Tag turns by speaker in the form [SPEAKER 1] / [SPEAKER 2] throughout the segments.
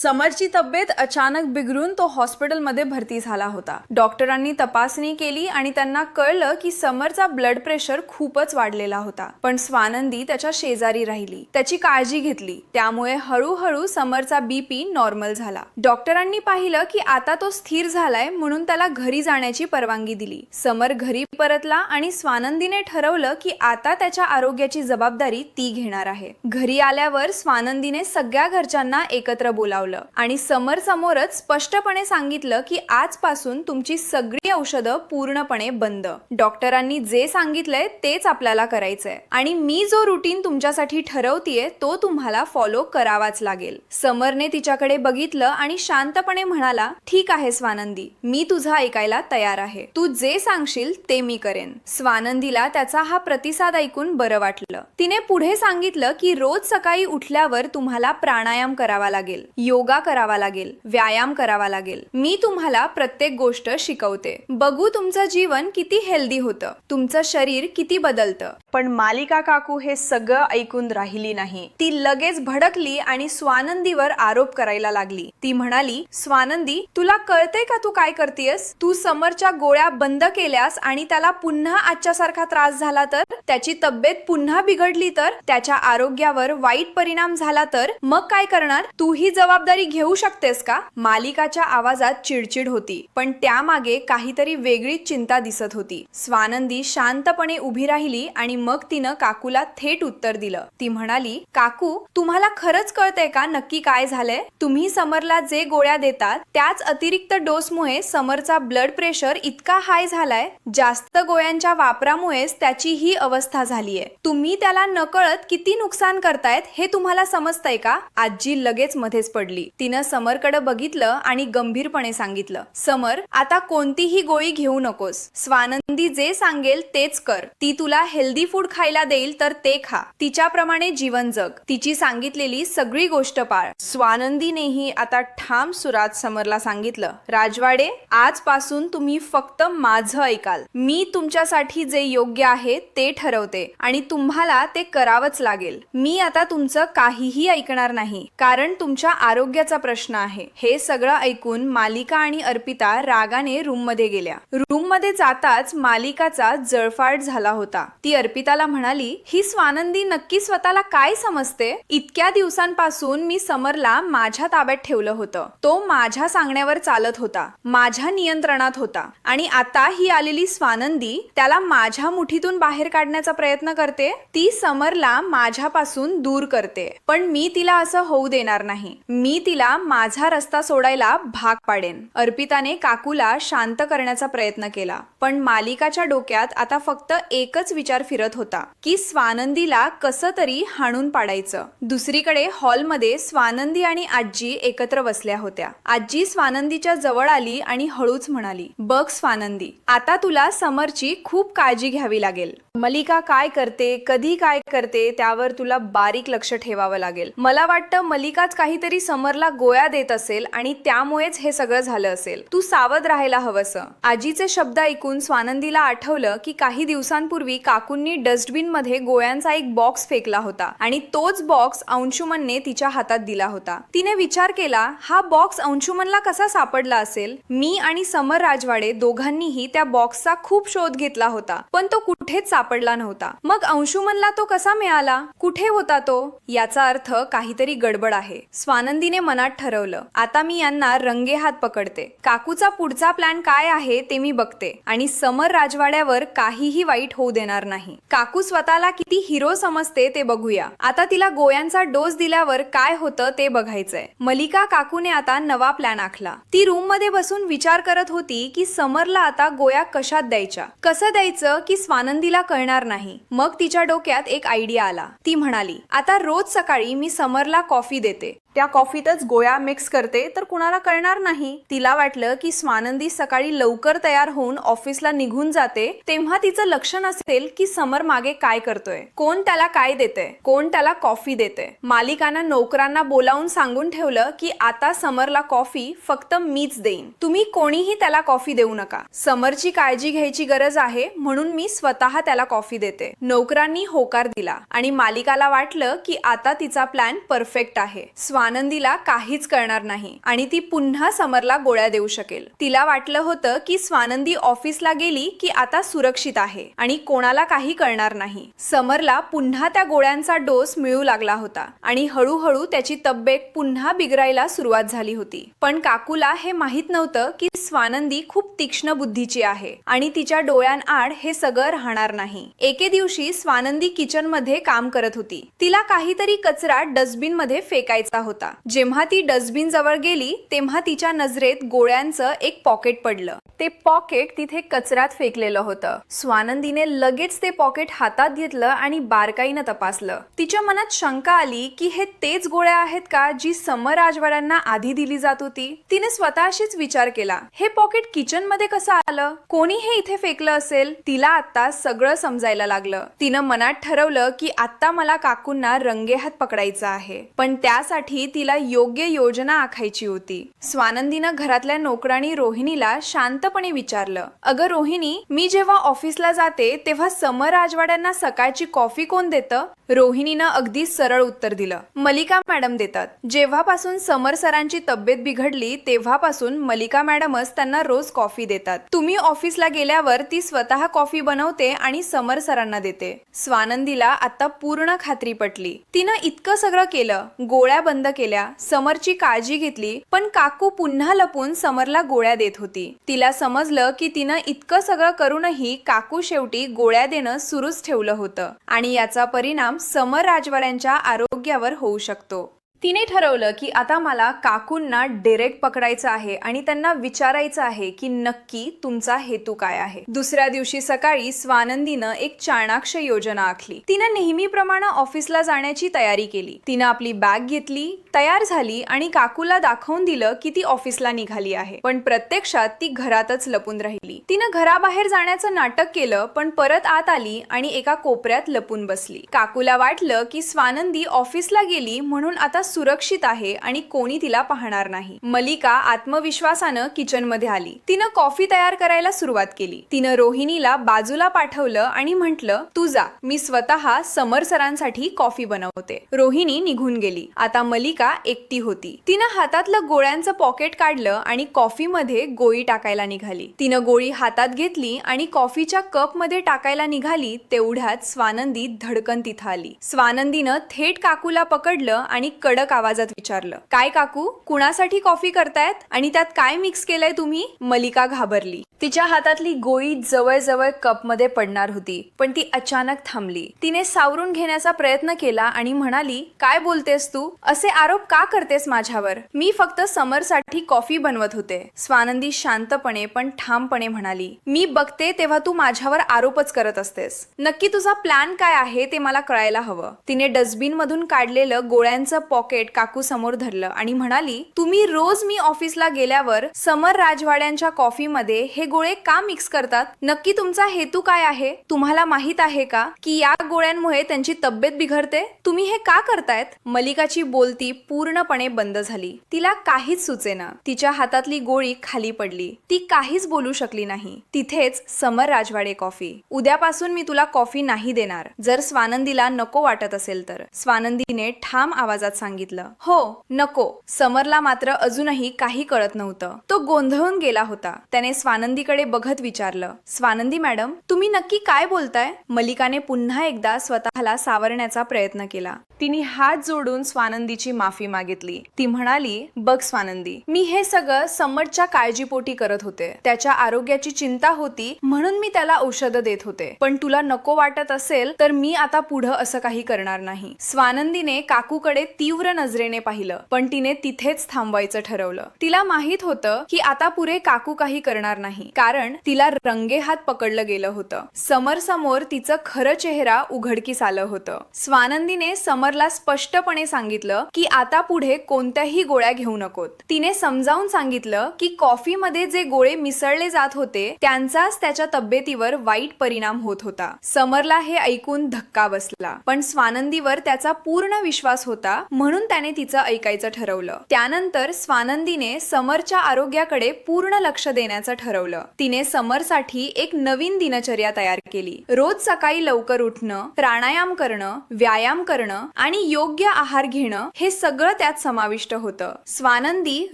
[SPEAKER 1] समरची तब्येत अचानक बिघडून तो हॉस्पिटलमध्ये भरती झाला होता। डॉक्टरांनी तपासणी केली आणि त्यांना कळलं की समरचा ब्लड प्रेशर खूपच वाढलेला होता। पण स्वानंदी त्याच्या शेजारी राहिली, त्याची काळजी घेतली, त्यामुळे हळूहळू समरचा बीपी नॉर्मल झाला। डॉक्टरांनी पाहिलं की आता तो स्थिर झालाय, म्हणून त्याला घरी जाण्याची परवानगी दिली। समर घरी परतला आणि स्वानंदीने ठरवलं की आता त्याच्या आरोग्याची जबाबदारी ती घेणार आहे। घरी आल्यावर स्वानंदीने सगळ्या घरच्यांना एकत्र बोलावलं आणि समर समोरच स्पष्टपणे सांगितलं की आजपासून तुमची सगळी औषधं पूर्णपणे बंद। डॉक्टरांनी जे सांगितलंय तेच आपल्याला करायचंय आणि मी जो रुटीन तुमच्यासाठी ठरवतेय तो तुम्हाला फॉलो करावाच लागेल। समरने तिच्याकडे बघितलं आणि शांतपणे म्हणाला, ठीक आहे स्वानंदी, मी तुझं ऐकायला तयार आहे, तू जे सांगशील ते मी करेन। स्वानंदीला त्याचा हा प्रतिसाद ऐकून बरं वाटलं। तिने पुढे सांगितलं की रोज सकाळी उठल्यावर तुम्हाला प्राणायाम करावा लागेल, योगा करावा लागेल, व्यायाम करावा लागेल। मी तुम्हाला प्रत्येक गोष्ट शिकवते, बघू तुमचं जीवन किती हेल्दी होतं, तुमचं शरीर किती बदलतं। पण मालिका काकू हे सगळं ऐकून राहिली नाही। ती लगेच भडकली आणि स्वानंदीवर आरोप करायला लागली। ती म्हणाली, स्वानंदी, तुला कळतंय का तू काय करतेयस? तू समरच्या गोळ्या बंद केल्यास आणि त्याला पुन्हा आजच्यासारखा त्रास झाला तर, त्याची तब्येत पुन्हा बिघडली तर, त्याच्या आरोग्यावर वाईट परिणाम झाला तर मग काय करणार? तू ही जबाबदारी घेऊ शकतेस का? मालिकाच्या आवाजात चिडचिड होती, पण त्यामागे काहीतरी वेगळीच चिंता दिसत होती। स्वानंदी शांतपणे उभी राहिली आणि मग तिनं काकूला थेट उत्तर दिलं। ती म्हणाली, काकू, तुम्हाला खरंच कळतंय का नक्की काय झालंय? तुम्ही समरला जे गोळ्या देतात त्याच अतिरिक्त डोसमुळे समरचा ब्लड प्रेशर इतका हाय झालाय। जास्त गोळ्यांच्या वापरामुळेच त्याची ही अवस्था झालीय। तुम्ही त्याला नकळत किती नुकसान करतायत हे तुम्हाला समजतंय का? आजी लगेच मध्येच पडली। तिनं समरकडे बघितलं आणि गंभीरपणे सांगितलं, समर, आता कोणतीही गोळी घेऊ नकोस। स्वानंदी जे सांगेल तेच कर। ती तुला हेल्दी फूड खायला देईल तर ते खा, तिच्याप्रमाणे जीवन जग, तिची सांगितलेली सगळी गोष्ट पाळ। स्वानंदीनेही आता ठाम सुरात समरला सांगितलं, राजवाडे, आजपासून तुम्ही फक्त माझं ऐकाल। मी तुमच्यासाठी जे योग्य आहे ते ठरवते आणि तुम्हाला ते करावंच लागेल। मी आता तुमचं काहीही ऐकणार नाही, कारण तुमच्या आरोग्याचा प्रश्न आहे। हे सगळं ऐकून मालिका आणि अर्पिता रागाने रूम मध्ये गेल्या। रूम मध्ये जाताच मालिकाचा जळफाट झाला होता। ती अर्पिताला म्हणाली, ही स्वानंदी नक्की स्वतःला काय समजते? इतक्या दिवसांपासून मी समरला माझ्या ताब्यात ठेवलं होतं, तो माझ्या सांगण्यावर चालत होता, माझ्या नियंत्रणात होता, आणि आता ही आलेली स्वानंदी त्याला माझ्या मुठीतून बाहेर काढण्याचा प्रयत्न करते। ती समरला माझ्यापासून दूर करते, पण मी तिला असं होऊ देणार नाही। मी तिला माझा रस्ता सोडायला भाग पाडेन। अर्पिताने काकूला शांत करण्याचा प्रयत्न केला, पण मालिकाच्या डोक्यात आता फक्त एकच विचार फिरत होता की स्वानंदीला कसं तरी हाणून पाडायचं। दुसरीकडे हॉलमध्ये स्वानंदी आणि आजी एकत्र बसल्या होत्या। आजी स्वानंदीच्या जवळ आली आणि हळूच म्हणाली, बघ स्वानंदी, आता तुला समरची खूप काळजी घ्यावी लागेल। मलिका काय करते, कधी काय करते, त्यावर तुला बारीक लक्ष ठेवावं लागेल। मला वाटतं मलिकाच काहीतरी समरला गोळ्या देत असेल आणि त्यामुळेच हे सगळं झालं असेल। तू सावध राहायला हवंसं। आजीचे शब्द ऐकून स्वानंदीला आठवलं की काही दिवसांपूर्वी काकूंनी डस्टबिन मध्ये गोळ्यांचा एक बॉक्स फेकला होता आणि तोच बॉक्स अंशुमनने तिच्या हातात दिला होता। तिने विचार केला, हा बॉक्स अंशुमनला कसा सापडला असेल? मी आणि समर राजवाडे दोघांनीही त्या बॉक्सचा खूप शोध घेतला होता, पण तो कुठेच सापडला नव्हता। मग अंशुमनला तो कसा मिळाला? कुठे होता तो? याचा अर्थ काहीतरी गडबड आहे। स्वानंदीने मनात ठरवलं, आता मी यांना रंगेहात पकडते। काकूचा पुढचा प्लॅन काय आहे ते मी बघते आणि समर राजवाड्यावर काहीही वाईट होऊ देणार नाही। काकू स्वतःला किती हिरो समजते ते बघूया। आता तिला गोळ्यांचा डोस दिल्यावर काय होतं ते बघायचंय। मलिका काकूने आता नवा प्लॅन आखला। ती रूम मध्ये बसून विचार करत होती की समरला आता गोळ्या कशात द्यायच्या, कसं द्यायचं की स्वानंदीला कळणार नाही। मग तिच्या डोक्यात एक आयडिया आला। ती म्हणाली, आता रोज सकाळी मी समरला कॉफी देते, त्या कॉफीतच गोळ्या मिक्स करते तर कुणाला कळणार नाही। तिला वाटलं की स्वानंदी सकाळी लवकर तयार होऊन ऑफिसला निघून जाते तेव्हा तिचं लक्ष नसेल की समर मागे काय करतोय, कोण त्याला काय देते, कोण त्याला कॉफी देते। मालिकानं नोकरांना बोलावून सांगून ठेवलं की आता समरला कॉफी फक्त मीच देईन, तुम्ही कोणीही त्याला कॉफी देऊ नका। समरची काळजी घ्यायची गरज आहे म्हणून मी स्वतः त्याला कॉफी देते। नोकरांनी होकार दिला आणि मालिकाला वाटलं की आता तिचा प्लॅन परफेक्ट आहे। स्वानंदीला काहीच कळणार नाही आणि ती पुन्हा समरला गोळ्या देऊ शकेल. तिला वाटलं होतं की स्वानंदी ऑफिसला गेली की आता सुरक्षित आहे आणि कोणाला काही कळणार नाही. समरला पुन्हा त्या गोळ्यांचा डोस मिळू लागला होता आणि हळूहळू त्याची तब्येत पुन्हा बिघडायला सुरुवात झाली होती. पण काकूला हे माहित नव्हतं की स्वानंदी खूप तीक्ष्ण बुद्धीची आहे आणि तिच्या डोळ्यांआड हे सगळं राहणार नाही. एके दिवशी स्वानंदी किचन मध्ये काम करत होती. तिला काहीतरी कचरा डस्टबिन मध्ये फेकायचा होता. जेव्हा ती डस्टबिन जवळ गेली तेव्हा तिच्या नजरेत गोळ्यांचं एक पॉकेट पडलं. ते पॉकेट तिथे कचऱ्यात फेकलेलं होतं. स्वानंदीने लगेच ते पॉकेट हातात घेतलं आणि बारकाईनं तपासलं. तिच्या मनात शंका आली की हे तेच गोळ्या आहेत का जी समर राजवाड्यांना आधी दिली जात होती. तिने स्वतःशीच विचार केला, हे पॉकेट किचन मध्ये कसं आलं? कोणी हे इथे फेकलं असेल? तिला आता सगळं समजायला लागलं. तिनं मनात ठरवलं की आता मला काकूंना रंगेहात पकडायचं आहे, पण त्यासाठी तिला योग्य योजना आखायची होती. स्वानंदीनं घरातल्या नोकराणी रोहिणीला शांतपणे विचारलं, अगं रोहिणी, मी जेव्हा ऑफिसला जाते तेव्हा समर राजवाड्यांना सकाळची कॉफी कोण देतं? रोहिणीनं अगदी सरळ उत्तर दिलं, मलिका मॅडम देतात. जेव्हापासून समर सरांची तब्येत बिघडली तेव्हापासून मलिका मॅडमच त्यांना रोज कॉफी देतात. तुम्ही ऑफिसला गेल्यावर ती स्वतः कॉफी बनवते आणि समर सरांना देते. स्वानंदीला आता पूर्ण खात्री पटली. तिनं इतकं सगळं केलं, गोळ्या बंद केल्या, समरची काळजी घेतली, पण काकू पुन्हा लपून समरला गोळ्या देत होती. तिला समजलं की तिनं इतकं सगळं करूनही काकू शेवटी गोळ्या देणं सुरूच ठेवलं होतं आणि याचा परिणाम समर राजवाड्यांच्या आरोग्यावर होऊ शकतो. तिने ठरवलं की आता मला काकूंना डायरेक्ट पकडायचं आहे आणि त्यांना विचारायचं आहे की नक्की तुमचा हेतू काय आहे. दुसऱ्या दिवशी सकाळी स्वानंदीनं एक चाणाक्ष योजना आखली. तिनं नेहमीप्रमाणे ऑफिसला जाण्याची तयारी केली. तिनं आपली बॅग घेतली, तयार झाली आणि काकूला दाखवून दिलं की ती ऑफिसला निघाली आहे, पण प्रत्यक्षात ती घरातच लपून राहिली. तिनं घराबाहेर जाण्याचं नाटक केलं, पण परत आत आली आणि एका कोपऱ्यात लपून बसली. काकूला वाटलं की स्वानंदी ऑफिसला गेली म्हणून आता सुरक्षित आहे आणि कोणी तिला पाहणार नाही. मलिका आत्मविश्वासानं किचन मध्ये आली. तिनं कॉफी तयार करायला सुरुवात केली. तिनं रोहिणीला बाजूला पाठवलं आणि म्हटलं, तू जा, मी स्वतः समर सरांसाठी कॉफी बनवते. रोहिणी निघून गेली. आता मलिका एकटी होती. तिनं हातातलं गोळ्यांचं पॉकेट काढलं आणि कॉफी मध्ये गोळी टाकायला निघाली. तिनं गोळी हातात घेतली आणि कॉफीच्या कप मध्ये टाकायला निघाली तेवढ्यात स्वानंदी धडकन तिथं आली. स्वानंदीनं थेट काकूला पकडलं आणि कडक आवाजात विचारलं, काय काकू, कुणासाठी कॉफी करतायत आणि त्यात काय मिक्स केलंय तुम्ही? मलिका घाबरली. तिच्या हातातली गोळी जवळजवळ कप मध्ये पडणार होती, पण ती अचानक थांबली. तिने सावरून घेण्याचा प्रयत्न केला आणि म्हणाली, काय बोलतेस तू? असे आरोप का करतेस माझ्यावर? मी फक्त समरसाठी कॉफी बनवत होते. स्वानंदी शांतपणे पण ठामपणे म्हणाली, मी बघते तेव्हा तू माझ्यावर आरोपच करत असतेस. नक्की तुझा प्लॅन काय आहे ते मला कळायला हवं. तिने डस्टबिन मधून काढलेलं गोळ्यांचं पॉकेट काकू समोर धरलं आणि म्हणाली, तुम्ही रोज मी ऑफिसला गेल्यावर समर राजवाड्यांच्या कॉफी मध्ये हे गोळे का मिक्स करतात? नक्की तुमचा हेतू काय आहे? तुम्हाला माहित आहे का की या गोळ्यांमुळे त्यांची तब्येत बिघडते? तुम्ही हे का करतायत? मलिकाची बोलती पूर्णपणे बंद झाली. तिला काहीच सुचेना. तिच्या हातातली गोळी खाली पडली. ती काहीच बोलू शकली नाही. तिथेच समर राजवाडे कॉफी. उद्यापासून मी तुला कॉफी नाही देणार, जर स्वानंदीला नको वाटत असेल तर. स्वानंदीने ठाम आवाजात सांगितलं. हो, नको. समरला मात्र अजूनही काही कळत नव्हतं. तो गोंधळून गेला होता. त्याने स्वानंदीकडे बघत विचारलं, स्वानंदी मॅडम, तुम्ही नक्की काय बोलताय? मलिकाने पुन्हा एकदा स्वतःला सावरण्याचा प्रयत्न केला. तिने हात जोडून स्वानंदीची माफी मागितली. ती म्हणाली, बघ स्वानंदी, मी हे सगळं समरच्या काळजीपोटी करत होते. त्याच्या आरोग्याची चिंता होती म्हणून मी त्याला औषधं देत होते. पण तुला नको वाटत असेल तर मी आता पुढं असं काही करणार नाही. स्वानंदीने काकूकडे तीव्र नजरेने पाहिलं, पण तिने तिथेच थांबवायचं ठरवलं. तिला माहित होतं की आता पुढे काकू काही करणार नाही, कारण तिला रंगेहात पकडलं गेलं होतं. समर समोर तिचं खरं चेहरा उघडकीस आलं होतं. स्वानंदीने समरला स्पष्टपणे सांगितलं की आता पुढे कोणत्याही गोळ्या घेऊ नकोत. तिने समजावून सांगितलं की कॉफी मध्ये जे गोळे मिसळले जात होते त्यांचाच त्याच्या तब्येतीवर वाईट परिणाम होत होता. समरला हे ऐकून धक्का बसला, पण स्वानंदीवर त्याचा पूर्ण विश्वास होता म्हणून त्याने तिचं ऐकायचं ठरवलं. त्यानंतर स्वानंदीने समरच्या आरोग्याकडे पूर्ण लक्ष देण्याचं ठरवलं. तिने समरसाठी एक नवीन दिनचर्या तयार केली. रोज सकाळी लवकर उठणं, प्राणायाम करणं, व्यायाम करणं आणि योग्य आहार घेणं हे सगळं त्यात समाविष्ट होतं. स्वानंदी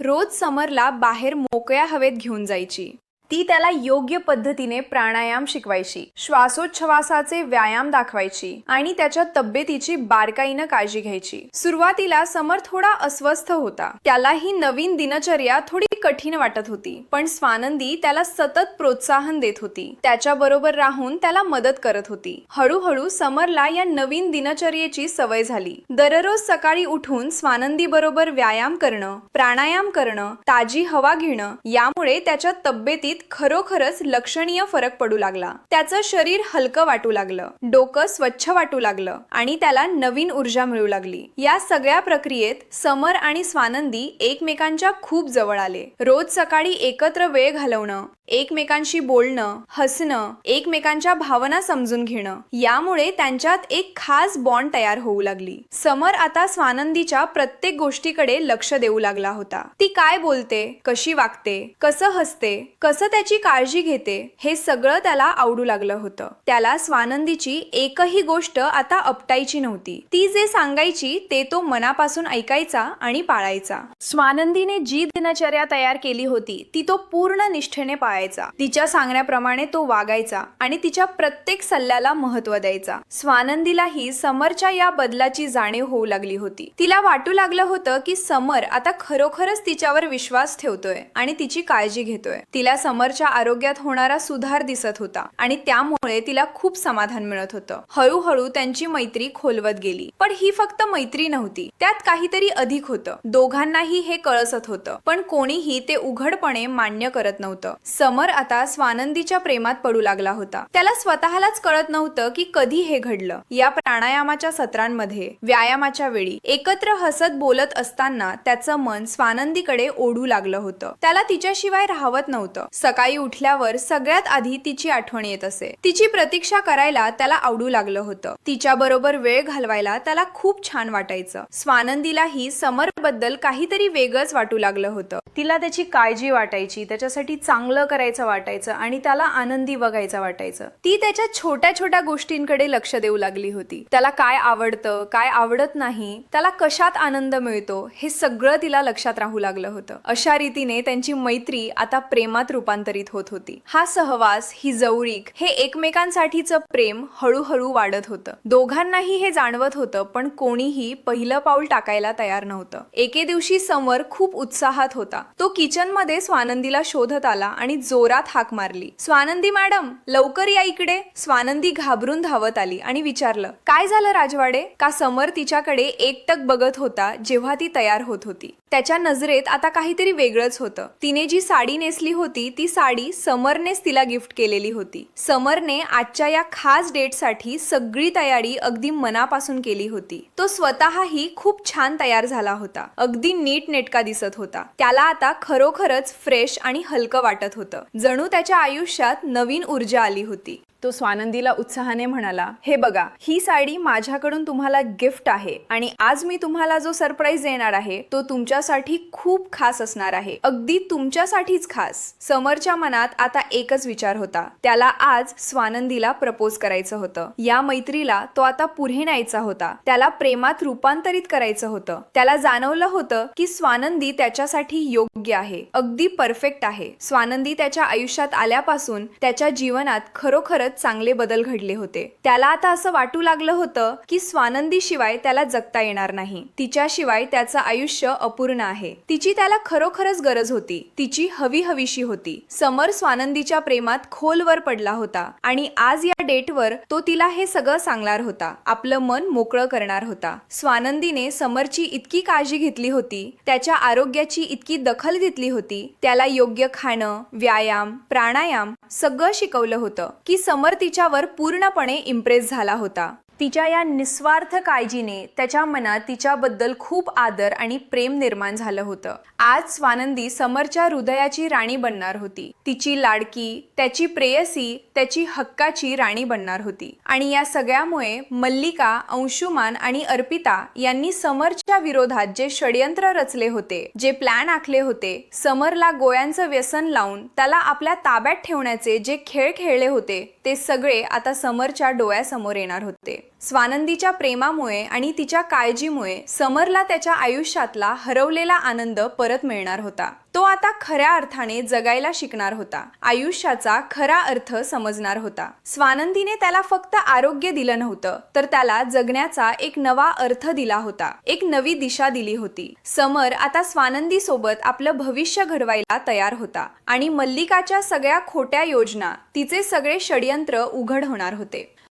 [SPEAKER 1] रोज समरला बाहेर मोकळ्या हवेत घेऊन जायची. ती त्याला योग्य पद्धतीने प्राणायाम शिकवायची, श्वासोच्छवासाचे व्यायाम दाखवायची आणि त्याच्या तब्येतीची बारकाईनं काळजी घ्यायची. सुरुवातीला समर थोडा अस्वस्थ होता. त्याला ही नवीन दिनचर्या थोडी कठीण वाटत होती, पण स्वानंदी त्याला सतत प्रोत्साहन देत होती, त्याच्या बरोबर राहून त्याला मदत करत होती. हळूहळू समरला या नवीन दिनचर्येची सवय झाली. दररोज सकाळी उठून स्वानंदी बरोबर व्यायाम करणं, प्राणायाम करणं, ताजी हवा घेणं यामुळे त्याच्या तब्येतीत खरोखरच लक्षणीय फरक पडू लागला. त्याचं शरीर हलकं वाटू लागलं, डोकं स्वच्छ वाटू लागलं आणि त्याला नवीन ऊर्जा मिळू लागली. या सगळ्या प्रक्रियेत समर आणि स्वानंदी एकमेकांच्या खूप जवळ आले. रोज सकाळी एकत्र वेळ घालवणं, एकमेकांशी बोलणं, हसणं, एकमेकांच्या भावना समजून घेणं यामुळे त्यांच्यात एक खास बॉन्ड तयार होऊ लागली. समर आता स्वानंदीच्या प्रत्येक गोष्टीकडे लक्ष देऊ लागला होता. ती काय बोलते, कशी वागते, कसं हसते, कसं त्याची काळजी घेते हे सगळं त्याला आवडू लागलं होतं. त्याला स्वानंदीची एकही गोष्ट आता अपटायची नव्हती. ती जे सांगायची ते तो मनापासून ऐकायचा आणि पाळायचा. स्वानंदीने जी दिनचर्या तयार केली होती ती तो पूर्ण निष्ठेने पाळायचा. तिच्या सांगण्याप्रमाणे तो वागायचा आणि तिच्या प्रत्येक सल्ल्याला महत्त्व द्यायचा. स्वानंदीलाही समरच्या या बदलाची जाणीव होऊ लागली होती. तिला वाटू लागलं होतं की समर आता खरोखरच तिच्यावर विश्वास ठेवतोय आणि तिची काळजी घेतोय. तिला समरच्या आरोग्यात होणारा सुधार दिसत होता आणि त्यामुळे तिला खूप समाधान मिळत होतं. हळूहळू त्यांची मैत्री खोलवत गेली. पण ही फक्त मैत्री नव्हती, त्यात काहीतरी अधिक होतं. दोघांनाही हे कळसत होतं, पण कोणीही ते उघडपणे मान्य करत नव्हतं. समर आता स्वानंदीच्या प्रेमात पडू लागला होता. त्याला स्वतःलाच कळत नव्हतं की कधी हे घडलं. या प्राणायामाच्या सत्रांमध्ये, व्यायामाच्या वेळी एकत्र हसत बोलत असताना त्याचं मन स्वानंदीकडे ओढू लागलं होतं. त्याला तिच्याशिवाय राहवत नव्हतं. सकाळी उठल्यावर सगळ्यात आधी तिची आठवण येत असे. तिची प्रतीक्षा करायला त्याला आवडू लागलं होतं. तिच्या बरोबर वेळ घालवायला त्याला खूप छान वाटायचं. स्वानंदीलाही समर बद्दल काहीतरी वेगळंच वाटू लागलं होतं. तिला त्याची काळजी वाटायची, त्याच्यासाठी चांगलं करायचं वाटायचं आणि त्याला आनंदी बघायचं वाटायचं. ती त्याच्या छोट्या छोट्या गोष्टींकडे लक्ष देऊ लागली होती. त्याला काय आवडतं, काय आवडत नाही, त्याला कशात आनंद मिळतो हे सगळं तिला लक्षात राहू लागलं होतं. अशा रीतीने त्यांची मैत्री आता प्रेमात रूपांतरित होत होती. हा सहवास, ही जवळीक, हे एकमेकांसाठीचं प्रेम हळूहळू वाढत होतं. दोघांनाही हे जाणवत होतं, पण कोणीही पहिलं पाऊल टाकायला तयार नव्हतं. एके दिवशी समर खूप उत्साहात होता. तो किचनमध्ये स्वानंदीला शोधत आला आणि जोरात हाक मारली, स्वानंदी मॅडम, लवकर या इकडे. स्वानंदी घाबरून धावत आली आणि विचारलं, काय झालं राजवाडे? का समर तिच्याकडे एकटक बघत होता जेव्हा ती तयार होत होती. त्याच्या नजरेत आता काहीतरी वेगळंच होतं. तिने जी साडी नेसली होती ती साडी समरनेच तिला गिफ्ट केलेली होती. समरने आजच्या या खास डेटसाठी सगळी तयारी अगदी मनापासून केली होती. तो स्वतःही खूप छान तयार झाला होता. अगदी नीट नेटका दिसत होता. त्याला आता खरोखरच फ्रेश आणि हलकं वाटत होतं. जणू त्याच्या आयुष्यात नवीन ऊर्जा आली होती. तो स्वानंदीला उत्साहाने म्हणाला, हे बघा, ही साडी माझ्याकडून तुम्हाला गिफ्ट आहे आणि आज मी तुम्हाला जो सरप्राईज देणार आहे तो तुमच्यासाठी खूप खास असणार आहे, अगदी तुमच्यासाठीच खास. समरच्या मनात आता एकच विचार होता, त्याला आज स्वानंदीला प्रपोज करायचं होतं. या मैत्रीला तो आता पुढे न्यायचा होता. त्याला प्रेमात रूपांतरित करायचं होतं. त्याला जाणवलं होतं की स्वानंदी त्याच्यासाठी योग्य आहे, अगदी परफेक्ट आहे. स्वानंदी त्याच्या आयुष्यात आल्यापासून त्याच्या जीवनात खरोखरच चांगले बदल घडले होते. त्याला आता असं वाटू लागलं होतं की स्वानंदीशिवाय त्याला जगता येणार नाही. तिच्याशिवाय त्याचं आयुष्य अपूर्ण आहे. तिची त्याला खरोखरच गरज होती. तिची हवीशी होती. समर स्वानंदीच्या प्रेमात खोलवर पडला होता आणि आज या डेटवर तो तिला हे सगळं सांगणार होता. आपलं मन मोकळं करणार होता. स्वानंदीने समरची इतकी काळजी घेतली होती, त्याच्या आरोग्याची इतकी दखल घेतली होती, त्याला योग्य खाणं, व्यायाम, प्राणायाम सगळं शिकवलं होतं की समर तिच्यावर पूर्णपणे इम्प्रेस झाला होता. तिच्या या निस्वार्थ काळजीने त्याच्या मनात तिच्याबद्दल खूप आदर आणि प्रेम निर्माण झालं होतं. आज स्वानंदी समरच्या हृदयाची राणी बनणार होती. तिची लाडकी, त्याची प्रेयसी, त्याची हक्काची राणी बनणार होती. आणि या सगळ्यामुळे मल्लिका, अंशुमान आणि अर्पिता यांनी समरच्या विरोधात जे षड्यंत्र रचले होते, जे प्लॅन आखले होते, समरला गोळ्यांचं व्यसन लावून त्याला आपल्या ताब्यात ठेवण्याचे जे खेळ खेळले होते, ते सगळे आता समरच्या डोळ्यासमोर येणार होते. स्वानंदीच्या प्रेमामुळे आणि तिच्या काळजीमुळे समरला त्याच्या आयुष्यातला हरवलेला आनंद परत मिळणार होता। तो आता खऱ्या अर्थाने जगायला शिकणार होता, आयुष्याचा खरा अर्थ समजणार होता। स्वानंदीने त्याला फक्त आरोग्य दिलं नव्हतं, तर त्याला जगण्याचा एक नवा अर्थ दिला होता, एक नवी दिशा दिली होती। समर आता स्वानंदी सोबत आपलं भविष्य घडवायला तयार होता आणि मल्लिकाच्या सगळ्या खोट्या योजना, तिचे सगळे षडयंत्र उघड होणार होते।